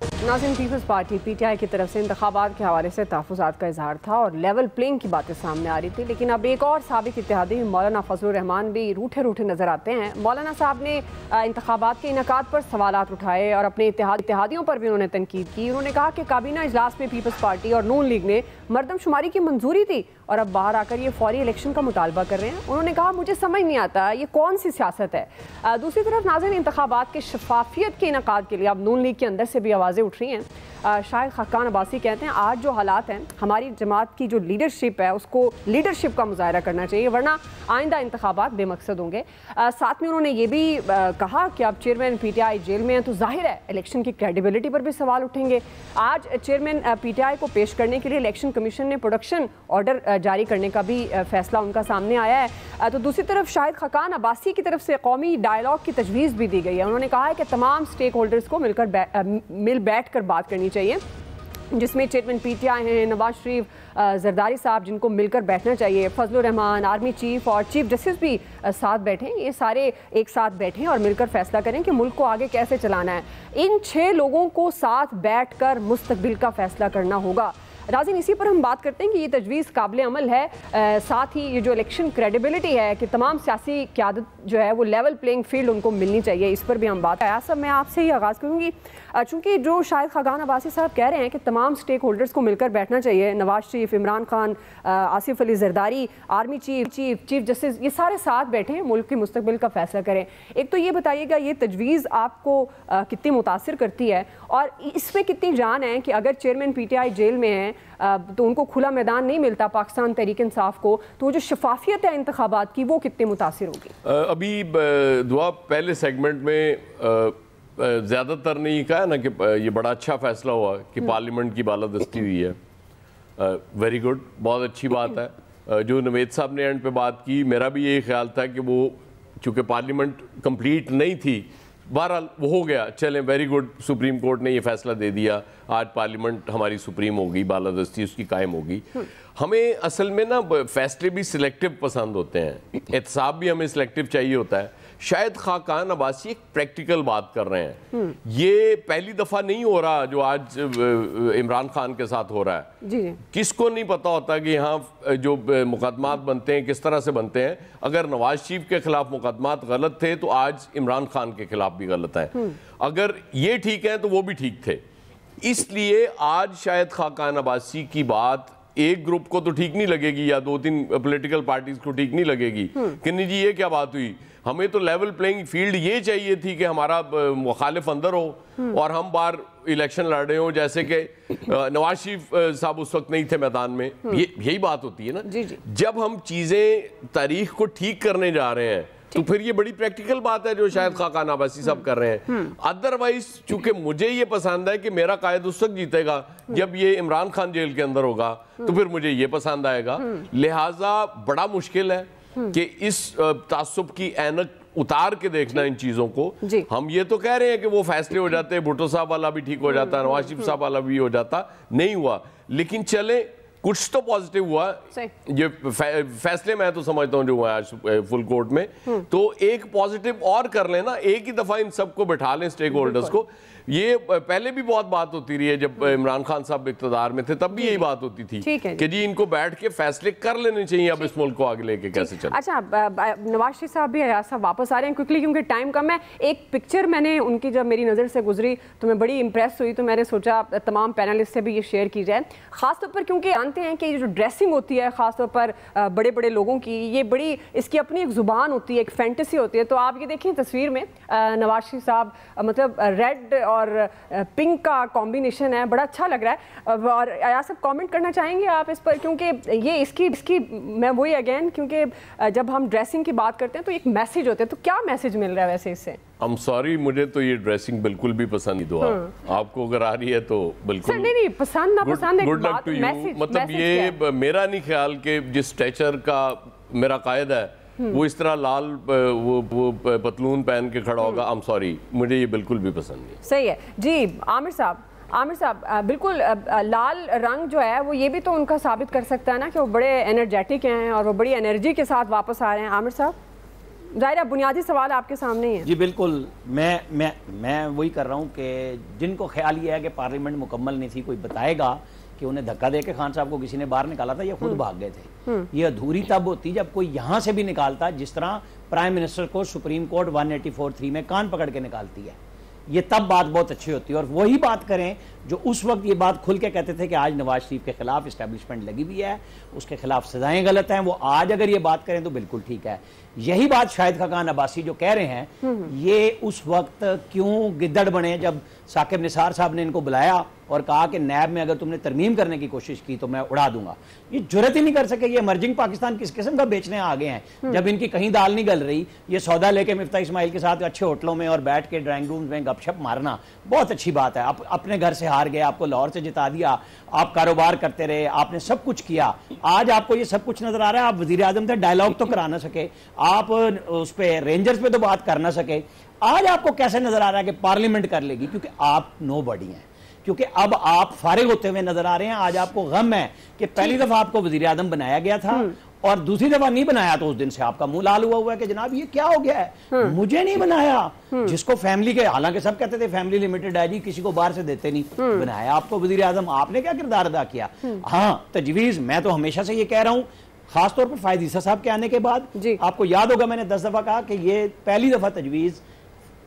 नाज़रीन, पीपल्स पार्टी PTI की तरफ से इंतखाबात के हवाले से तहफ़्फ़ुज़ात का इजहार था और लेवल प्लेइंग की बातें सामने आ रही थी, लेकिन अब एक और साबिक़ इत्तेहादी मौलाना फजलुर रहमान भी रूठे रूठे नज़र आते हैं। मौलाना साहब ने इंतखाबात के इनकाद पर सवालात उठाए और अपने इत्तेहादियों पर भी उन्होंने तनकीद की। उन्होंने कहा कि काबीना इजलास में पीपल्स पार्टी और नून लीग ने मरदमशुमारी की मंजूरी थी और अब बाहर आकर ये फौरी इलेक्शन का मुतालबा कर रहे हैं। उन्होंने कहा, मुझे समझ नहीं आता ये कौन सी सियासत है। दूसरी तरफ नाज़रीन, इंतखाबात के शफाफियत के इनकाद के लिए अब नून लीग के अंदर से भी आवाज़ें उठ रही हैं। शाहिद खाकान अब्बासी कहते हैं, आज जो हालात हैं, हमारी जमात की जो लीडरशिप है उसको लीडरशिप का मुजाहरा करना चाहिए, वरना आइंदा इंतखाबात बेमकसद होंगे। साथ में उन्होंने ये भी कहा कि अब चेयरमैन PTI जेल में हैं तो जाहिर है इलेक्शन की क्रेडिबिलिटी पर भी सवाल उठेंगे। आज चेयरमैन PTI को पेश करने के लिए इलेक्शन कमीशन ने प्रोडक्शन ऑर्डर जारी करने का भी फैसला उनका सामने आया है। तो दूसरी तरफ शाहिद खाकान अब्बासी की तरफ से कौमी डायलॉग की तजवीज़ भी दी गई है। उन्होंने कहा है कि तमाम स्टेक होल्डर्स को मिल बैठ कर बात करनी चाहिए, जिसमें चेयरमैन PTI हैं नवाज शरीफ, जरदारी साहब, जिनको मिलकर बैठना चाहिए, फजलुर रहमान, आर्मी चीफ और चीफ जस्टिस भी साथ बैठें। ये सारे एक साथ बैठें और मिलकर फैसला करें कि मुल्क को आगे कैसे चलाना है। इन 6 लोगों को साथ बैठकर मुस्तकबिल का फैसला करना होगा। नाज़रीन, इसी पर हम बात करते हैं कि ये तजवीज़ काबिल अमल है। साथ ही ये जो इलेक्शन क्रेडिबिलिटी है कि तमाम सियासी क़यादत जो है वो लेवल प्लेइंग फील्ड उनको मिलनी चाहिए, इस पर भी हम बात है। सब मैं आपसे ही आगाज़ करूँगी, चूँकि जो शाहिद खाकान अब्बासी साहब कह रहे हैं कि तमाम स्टेक होल्डर्स को मिलकर बैठना चाहिए, Nawaz Sharif, Imran Khan, Asif Ali Zardari, army chief justice, ये सारे साथ बैठें, मुल्क के मुस्तकबिल का फैसला करें। एक तो ये बताइएगा, ये तजवीज़ आपको कितनी मुतासिर करती है और इसमें कितनी जान है कि अगर चेयरमैन PTI जेल में है तो उनको खुला मैदान नहीं मिलता पाकिस्तान तहरीक इंसाफ को, तो जो शफाफियत है इंतखाबात की वो कितनी मुतासिर होगी? अभी दुआ पहले सेगमेंट में ज़्यादातर ने ये कहा ना कि ये बड़ा अच्छा फैसला हुआ कि पार्लियामेंट की बालादस्ती हुई है। वेरी गुड, बहुत अच्छी बात है। जो नवेद साहब ने एंड पे बात की, मेरा भी यही ख्याल था कि वो चूँकि पार्लियामेंट कंप्लीट नहीं थी, बहरहाल वो हो गया, चलें, वेरी गुड, सुप्रीम कोर्ट ने ये फैसला दे दिया, आज पार्लियामेंट हमारी सुप्रीम होगी, बालादस्ती उसकी कायम होगी। हमें असल में ना फैसले भी सिलेक्टिव पसंद होते हैं, एहतसाब भी हमें सिलेक्टिव चाहिए होता है। शायद खाकान अब्बासी एक प्रैक्टिकल बात कर रहे हैं। ये पहली दफ़ा नहीं हो रहा जो आज इमरान खान के साथ हो रहा है। जी। किसको नहीं पता होता कि यहाँ जो मुकदमात बनते हैं किस तरह से बनते हैं। अगर नवाज शरीफ के खिलाफ मुकदमात गलत थे तो आज इमरान खान के खिलाफ भी गलत है। अगर ये ठीक है तो वो भी ठीक थे। इसलिए आज शायद खाकान अब्बासी की बात एक ग्रुप को तो ठीक नहीं लगेगी या 2-3 पॉलिटिकल पार्टीज को ठीक नहीं लगेगी कि नहीं जी ये क्या बात हुई, हमें तो लेवल प्लेइंग फील्ड ये चाहिए थी कि हमारा मुखालिफ अंदर हो और हम बाहर इलेक्शन लड़ रहे हो, जैसे कि नवाज शरीफ साहब उस वक्त नहीं थे मैदान में। यही बात होती है ना। जी जी। जब हम चीजें तारीख को ठीक करने जा रहे हैं तो फिर ये बड़ी प्रैक्टिकल बात है जो शायद खाकान अब्बासी साहब कर रहे हैं। अदरवाइज चूंकि मुझे ये पसंद है कि मेरा कायद उस वक्त जीतेगा जब ये इमरान खान जेल के अंदर होगा, तो फिर मुझे ये पसंद आएगा। लिहाजा बड़ा मुश्किल है कि इस तासुब की ऐनक उतार के देखना इन चीजों को। हम ये तो कह रहे हैं कि वो फैसले हो जाते हैं, भुट्टो साहब वाला भी ठीक हो जाता, नवाज शरीफ साहब वाला भी हो जाता, नहीं हुआ। लेकिन चले कुछ तो पॉजिटिव हुआ। ये फैसले मैं तो समझता हूँ जो हुआ आज फुल कोर्ट में, तो एक पॉजिटिव और कर लेना, एक ही दफा इन सबको बैठा लें स्टेक होल्डर्स को। ये पहले भी बहुत बात होती रही है, जब इमरान खान साहब इक़्तिदार में थे तब भी यही बात होती थी कि जी इनको बैठ के फैसले कर लेने चाहिए अब इस मुल्क को आगे लेके कैसे चले। अच्छा, नवाज शरीफ साहब भी सब वापस आ रहे हैं क्विकली क्योंकि टाइम कम है। एक पिक्चर मैंने उनकी जब मेरी नज़र से गुजरी तो मैं बड़ी इंप्रेस हुई, तो मैंने सोचा तमाम पैनलिस्ट से भी ये शेयर की जाए, खासतौर पर क्योंकि जानते हैं कि ये जो ड्रेसिंग होती है खासतौर पर बड़े बड़े लोगों की, ये बड़ी इसकी अपनी एक ज़ुबान होती है, एक फैंटेसी होती है। तो आप ये देखें तस्वीर में नवाज शरीफ साहब मतलब रेड और पिंक का कॉम्बिनेशन है, बड़ा अच्छा लग रहा है। और आया सब कमेंट करना चाहेंगे आप इस पर, क्योंकि ये इसकी मैं वही अगेन, क्योंकि जब हम ड्रेसिंग की बात करते हैं तो एक मैसेज होता है, तो क्या मैसेज मिल रहा है वैसे इससे? आई एम सॉरी, मुझे तो ये ड्रेसिंग बिल्कुल भी पसंद नहीं। दुआ आपको अगर आ रही है तो बिल्कुल नहीं पसंद ना पसंद है, गुड लक टू यू। मतलब ये मेरा नहीं ख्याल कि जिस स्ट्रेचर का मेरा कायद है वो इस तरह लाल वो पतलून पहन के खड़ा होगा। आई एम सॉरी, मुझे ये बिल्कुल भी पसंद नहीं। सही है जी। आमिर साहब बिल्कुल लाल रंग जो है वो ये भी तो उनका साबित कर सकता है ना कि वो बड़े एनर्जेटिक हैं और वो बड़ी एनर्जी के साथ वापस आ रहे हैं। आमिर साहब ज़ाहिर है बुनियादी सवाल आपके सामने ही है। जी बिल्कुल, मैं वही कर रहा हूँ कि जिनको ख्याल ये है कि पार्लियामेंट मुकम्मल नहीं थी, कोई बताएगा कि उन्हें धक्का दे के खान साहब को किसी ने बाहर निकाला था, ये खुद भाग गए थे। ये अधूरी तब होती जब कोई यहाँ से भी निकालता, जिस तरह प्राइम मिनिस्टर को सुप्रीम कोर्ट 184(3) में कान पकड़ के निकालती है, ये तब बात बहुत अच्छी होती है। और वही बात करें जो उस वक्त ये बात खुल के कहते थे कि आज नवाज शरीफ के खिलाफ इस्टेब्लिशमेंट लगी हुई है, उसके खिलाफ सजाएं गलत हैं, वो आज अगर ये बात करें तो बिल्कुल ठीक है। यही बात शाहिद खान अब्बासी जो कह रहे हैं, ये उस वक्त क्यों गिद्दड़ बने जब साकिब निसार साहब ने इनको बुलाया और कहा कि नैब में अगर तुमने तरमीम करने की कोशिश की तो मैं उड़ा दूंगा। ये जुर्रत ही नहीं कर सके। ये इमर्जिंग पाकिस्तान किस किस्म का बेचने आ गए हैं। जब इनकी कहीं दाल नहीं गल रही, ये सौदा लेके मिफ्ता इस्माइल के साथ अच्छे होटलों में और बैठ के ड्राइंग रूम में गपशप मारना बहुत अच्छी बात है। आप अपने घर से हार गए, आपको लाहौर से जिता दिया, आप कारोबार करते रहे, आपने सब कुछ किया, आज आपको ये सब कुछ नजर आ रहा है। आप वजीर आजम थे, डायलॉग तो करा ना सके, आप उस पे रेंजर्स पे तो बात कर ना सके, आज आपको कैसे नजर आ रहा है कि पार्लियामेंट कर लेगी? क्योंकि आप नो बॉडी हैं, क्योंकि अब आप फारिग होते हुए नजर आ रहे हैं। आज आपको गम है कि पहली दफा आपको वजीर आजम बनाया गया था और दूसरी दफा नहीं बनाया, तो उस दिन से आपका मुंह लाल हुआ है कि जनाब ये क्या हो गया है, मुझे नहीं बनाया। जिसको फैमिली के, हालांकि सब कहते थे फैमिली लिमिटेड है जी, किसी को बाहर से देते नहीं, बनाया आपको वजीर आजम, आपने क्या किरदार अदा किया? हाँ, तजवीज मैं तो हमेशा से ये कह रहा हूं, खासतौर पर फायद ईसा साहब के आने के बाद, आपको याद होगा मैंने 10 दफा कहा कि ये पहली दफा तजवीज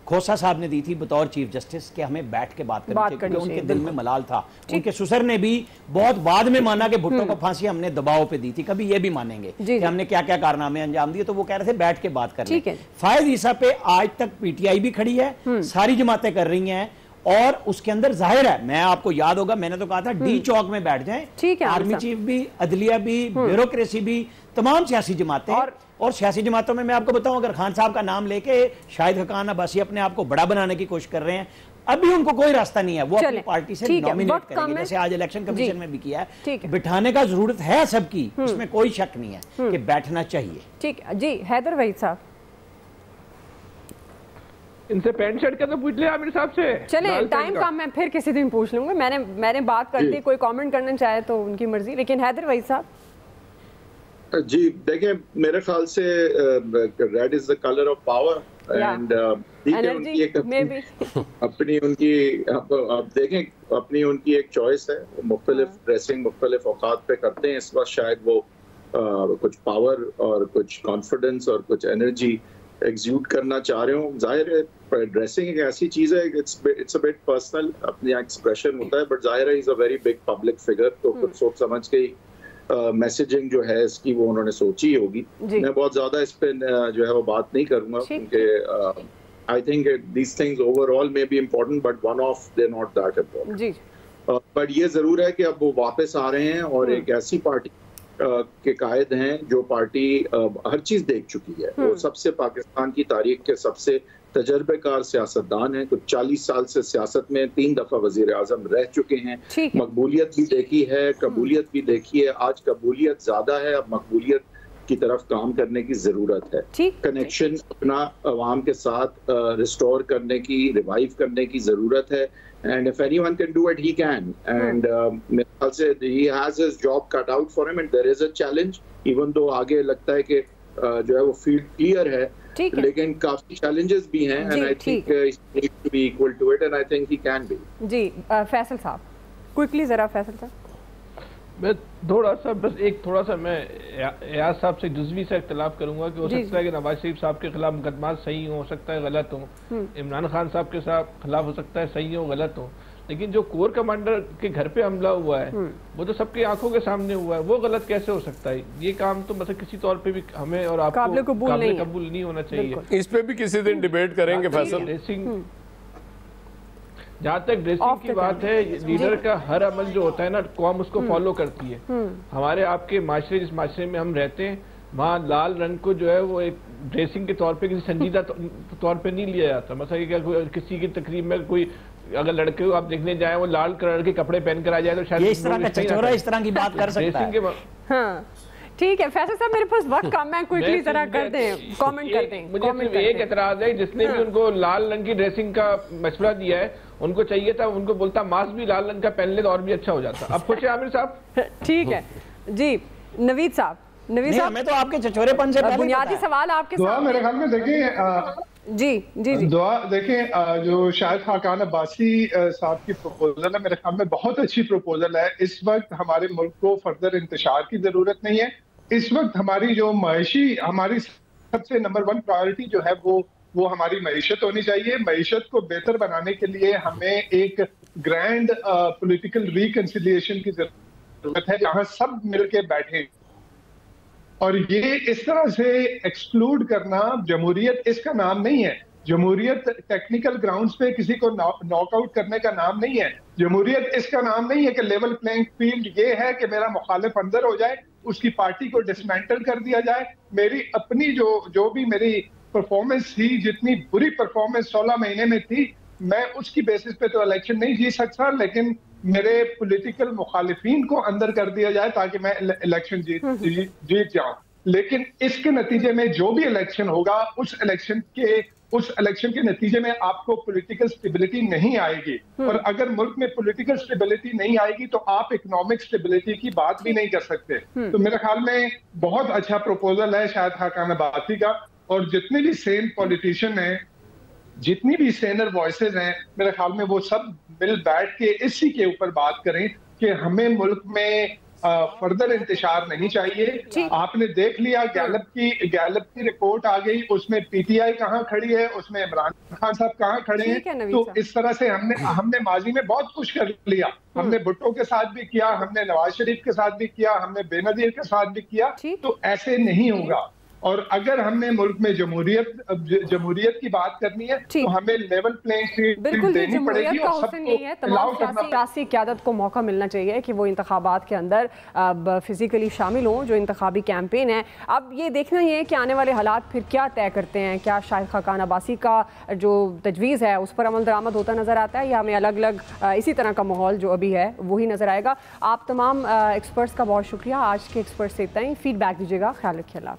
खोसा साहब ने दी थी बतौर चीफ जस्टिस कि हमें बैठ के बात करनी चाहिए, क्योंकि उनके दिल में मलाल था। उनके ससुर ने भी बहुत बाद में माना कि भुट्टो को फांसी हमने दबाव पे दी थी, कभी ये भी मानेंगे कि हमने क्या क्या कारनामे अंजाम दिए, तो वो कह रहे थे बैठ के बात करनी। फायद ईसा पे आज तक पीटीआई भी खड़ी है, सारी जमातें कर रही हैं, और उसके अंदर जाहिर है, मैं आपको याद होगा मैंने तो कहा था डी चौक में बैठ जाएं, आर्मी चीफ भी, अदलिया भी, ब्यूरोक्रेसी भी, तमाम सियासी जमातें। और सियासी जमातों में मैं आपको बताऊं, अगर खान साहब का नाम लेके शाहिद खान अब्बासी अपने आप को बड़ा बनाने की कोशिश कर रहे हैं, अभी उनको कोई रास्ता नहीं है, वो अपनी पार्टी से नॉमिनेट करेंगे, जैसे आज इलेक्शन कमीशन में भी किया है। बिठाने का जरूरत है सबकी, इसमें कोई शक नहीं है कि बैठना चाहिए। ठीक है जी, हैदर वहीद साहब, इनसे पैंट शर्ट का तो पूछ लिया आमिर साहब से। चले टाइम कम, मैं फिर किसी दिन पूछ लूंगा। मैंने बात कर दी, कोई कमेंट करना चाहे तो उनकी मर्जी, लेकिन हैदर वहीद साहब। जी देखिए, मेरे ख्याल से red is the colour of power and उनकी एक अपनी उनकी आप देखें अपनी उनकी एक चॉइस है, मुख्तलिफ ड्रेसिंग मुख्तलिफ औकात पे करते हैं। इस वक्त शायद वो कुछ पावर और कुछ कॉन्फिडेंस और कुछ एनर्जी एग्जीक्यूट करना चाह रहे हो। जाहिर है ड्रेसिंग एक ऐसी चीज है, इट्स अ बिट पर्सनल, अपनी एक्सप्रेशन होता है, बट जाहिर है is a very big public figure, तो कुछ सोच समझ के मैसेजिंग जो है इसकी वो उन्होंने सोची होगी। मैं बहुत ज्यादा इस पे जो है वो बात नहीं करूंगा, क्योंकि I think these things overall may be important but one of they not that important. But ये जरूर है कि अब वो वापस आ रहे हैं और एक ऐसी पार्टी के कायद हैं जो पार्टी हर चीज देख चुकी है। वो सबसे पाकिस्तान की तारीख के सबसे तजर्बेकार सियासतदान है, कुछ 40 साल से सियासत में 3 दफा वजीर आजम रह चुके हैं, मकबूलियत भी देखी है, कबूलियत भी देखी है। आज कबूलियत ज्यादा है, अब मकबूलियत की तरफ काम करने की जरूरत है। कनेक्शन अपना अवाम के साथ रिस्टोर करने की, रिवाइव करने की जरूरत है। And if anyone can do it, he can. And मेरे ख्याल से he has his job cut out for him, and there is a challenge. Even though आगे लगता है कि जो है वो फील्ड क्लियर है, लेकिन काफी चैलेंजेस भी हैं, and I think he needs to be equal to it, and I think he can be. जी फैसल साहब, क्विकली जरा फैसल साहब। मैं थोड़ा सा मैं एयाज साहब से जुज़वी से इख्तिलाफ करूंगा कि हो सकता है कि नवाज शरीफ साहब के खिलाफ मुकदमा सही हो सकता है गलत हो, इमरान खान साहब के खिलाफ हो सकता है सही हो गलत हो, लेकिन जो कोर कमांडर के घर पे हमला हुआ है वो तो सबकी आंखों के सामने हुआ है, वो गलत कैसे हो सकता है? ये काम तो मतलब किसी तौर पे भी हमें और आपको काबिल कबूल नहीं होना चाहिए। इस पे भी किसी दिन डिबेट करेंगे फैसल। जहाँ तक ड्रेसिंग की बात है, लीडर का हर अमल जो होता है ना, कौम उसको फॉलो करती है। हमारे आपके माशरे, जिस माशरे में हम रहते हैं, वहाँ लाल रंग को जो है वो एक ड्रेसिंग के तौर पे किसी संजीदा तौर पे नहीं लिया जाता। मतलब क्या किसी की तकरीब में कोई अगर लड़के को आप देखने जाए वो लाल कलर के कपड़े पहन कर आ जाए तो शायद इस तरह की बात कर सकता है। ठीक है फैसल साहब, मेरे पास वक्त कम है, क्विकली जरा कर दें, कमेंट कर दें। मुझे सिर्फ एक एतराज है, जिसने भी उनको लाल रंग की ड्रेसिंग का मशवरा दिया है, उनको चाहिए था उनको बोलता मास्क भी लाल रंग का पहन ले तो और भी अच्छा हो जाता। अब खुश है आमिर साहब? ठीक है जी, नवीद साहब। नवीद साहब, हमें तो आपके चचोरेपन से बुनियादी सवाल आपके सामने। मेरे ख्याल में देखिए जी जी जी दुआ देखें, जो शाहिद खाकान अब्बासी साहब की प्रपोजल है, मेरे ख्याल में बहुत अच्छी प्रपोजल है। इस वक्त हमारे मुल्क को फर्दर इंतशार की जरूरत नहीं है। इस वक्त हमारी जो हमारी सबसे नंबर 1 प्रायोरिटी जो है वो हमारी मईशत होनी चाहिए। मईशत को बेहतर बनाने के लिए हमें एक ग्रैंड पॉलिटिकल रिकंसिलिएशन की जरूरत है, जहां सब मिलके बैठे। और ये इस तरह से एक्सक्लूड करना, जमहूरियत इसका नाम नहीं है। जमहूरियत टेक्निकल ग्राउंड्स पे किसी को नॉकआउट करने का नाम नहीं है। जमहूरियत इसका नाम नहीं है कि लेवल प्लेइंग फील्ड ये है कि मेरा मुखालिफ अंदर हो जाए, उसकी पार्टी को डिसमेंटल कर दिया जाए। मेरी अपनी जो भी मेरी परफॉर्मेंस थी, जितनी बुरी परफॉर्मेंस 16 महीने में थी, मैं उसकी बेसिस पे तो इलेक्शन नहीं जीत सकता, लेकिन मेरे पॉलिटिकल मुखालिफिन को अंदर कर दिया जाए ताकि मैं इलेक्शन जीत जाऊं। लेकिन इसके नतीजे में जो भी इलेक्शन होगा, उस इलेक्शन के नतीजे में आपको पॉलिटिकल स्टेबिलिटी नहीं आएगी। और अगर मुल्क में पॉलिटिकल स्टेबिलिटी नहीं आएगी तो आप इकोनॉमिक स्टेबिलिटी की बात भी नहीं कर सकते। तो मेरे ख्याल में बहुत अच्छा प्रपोजल है शाहिद खाकान अब्बासी का। और जितने भी सेन पॉलिटिशियन हैं, जितनी भी सेनर वॉइसेस हैं, मेरे ख्याल में वो सब मिल बैठ के इसी के ऊपर बात करें कि हमें मुल्क में फर्दर इंतशार नहीं चाहिए। आपने देख लिया गैलप की रिपोर्ट आ गई, उसमें पीटीआई कहाँ खड़ी है, उसमें इमरान खान साहब कहाँ खड़े हैं। तो इस तरह से हमने माजी में बहुत कुछ कर लिया। हमने भुट्टो के साथ भी किया, हमने नवाज शरीफ के साथ भी किया, हमने बेनजीर के साथ भी किया। तो ऐसे नहीं होगा। और अगर हमने मुल्क में जमहूरियत की बात करनी है तो हमें लेवल प्लेइंग फील्ड देनी पड़ेगी और सबको तमाम सियासी क़यादत को मौका मिलना चाहिए कि वो इंतखाबात के अंदर फिजिकली शामिल हों, जो इंतखाबी कैंपेन है। अब ये देखना ही है कि आने वाले हालात फिर क्या तय करते हैं। क्या शाहिद खाकान अब्बासी का जो तजवीज़ है उस पर अमल दरामद होता नज़र आता है, या हमें अलग अलग इसी तरह का माहौल जो अभी है वही नज़र आएगा। आप तमाम एक्सपर्ट्स का बहुत शुक्रिया। आज के एक्सपर्ट से इतना ही। फीडबैक दीजिएगा। ख्याल रखिए। अल्लाह।